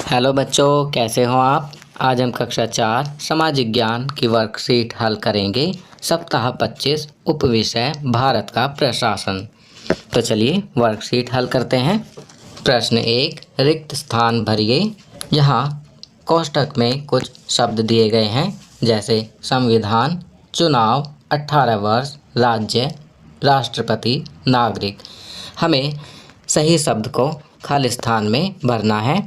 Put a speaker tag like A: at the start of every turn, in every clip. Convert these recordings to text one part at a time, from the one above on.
A: Hello बच्चों, कैसे हो आप। आज हम कक्षा 4 सामाजिक ज्ञान की वर्कशीट हल करेंगे। सप्ताह 25 उपविषय भारत का प्रशासन। तो चलिए वर्कशीट हल करते हैं। प्रश्न 1, रिक्त स्थान भरिए। यहाँ कोष्ठक में कुछ शब्द दिए गए हैं, जैसे संविधान, चुनाव, 18 वर्ष, राज्य, राष्ट्रपति, नागरिक। हमें सही शब्द को खाली स्थान में भरना है।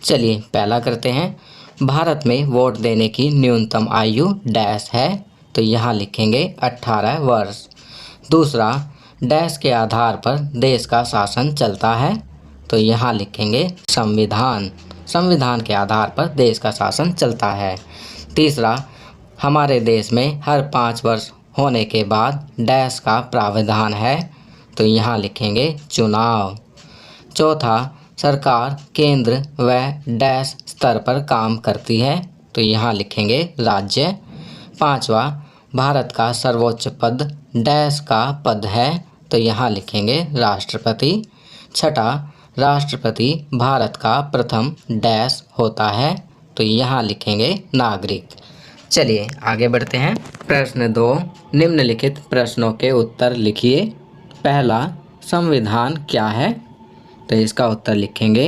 A: चलिए पहला करते हैं। भारत में वोट देने की न्यूनतम आयु डैश है, तो यहाँ लिखेंगे 18 वर्ष। दूसरा, डैश के आधार पर देश का शासन चलता है, तो यहाँ लिखेंगे संविधान। संविधान के आधार पर देश का शासन चलता है। तीसरा, हमारे देश में हर 5 वर्ष होने के बाद डैश का प्रावधान है, तो यहाँ लिखेंगे चुनाव। चौथा, सरकार केंद्र व डैश स्तर पर काम करती है, तो यहाँ लिखेंगे राज्य। पांचवा, भारत का सर्वोच्च पद डैश का पद है, तो यहाँ लिखेंगे राष्ट्रपति। छठा, राष्ट्रपति भारत का प्रथम डैश होता है, तो यहाँ लिखेंगे नागरिक। चलिए आगे बढ़ते हैं। प्रश्न 2, निम्नलिखित प्रश्नों के उत्तर लिखिए। पहला, संविधान क्या है, तो इसका उत्तर लिखेंगे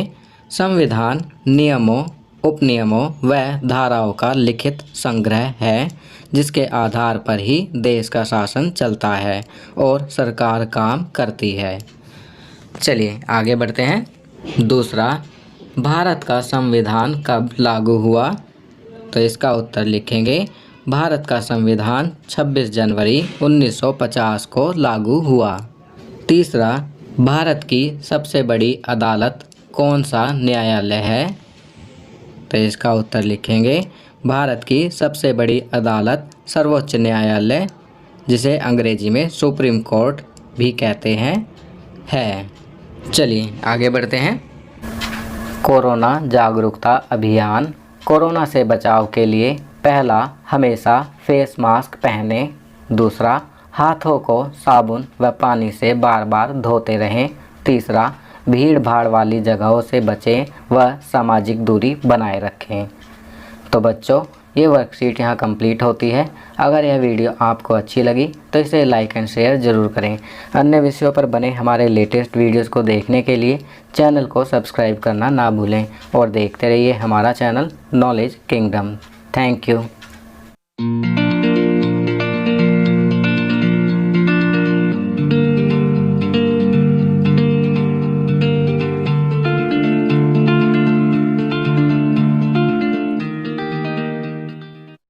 A: संविधान नियमों, उपनियमों व धाराओं का लिखित संग्रह है, जिसके आधार पर ही देश का शासन चलता है और सरकार काम करती है। चलिए आगे बढ़ते हैं। दूसरा, भारत का संविधान कब लागू हुआ, तो इसका उत्तर लिखेंगे भारत का संविधान 26 जनवरी 1950 को लागू हुआ। तीसरा, भारत की सबसे बड़ी अदालत कौन सा न्यायालय है, तो इसका उत्तर लिखेंगे भारत की सबसे बड़ी अदालत सर्वोच्च न्यायालय, जिसे अंग्रेजी में सुप्रीम कोर्ट भी कहते हैं, है। चलिए आगे बढ़ते हैं। कोरोना जागरूकता अभियान। कोरोना से बचाव के लिए पहला, हमेशा फेस मास्क पहनें। दूसरा, हाथों को साबुन व पानी से बार बार धोते रहें। तीसरा, भीड़ भाड़ वाली जगहों से बचें व सामाजिक दूरी बनाए रखें। तो बच्चों, ये वर्कशीट यहाँ कंप्लीट होती है। अगर यह वीडियो आपको अच्छी लगी तो इसे लाइक एंड शेयर ज़रूर करें। अन्य विषयों पर बने हमारे लेटेस्ट वीडियोस को देखने के लिए चैनल को सब्सक्राइब करना ना भूलें और देखते रहिए हमारा channel knowledge kingdom. Thank you.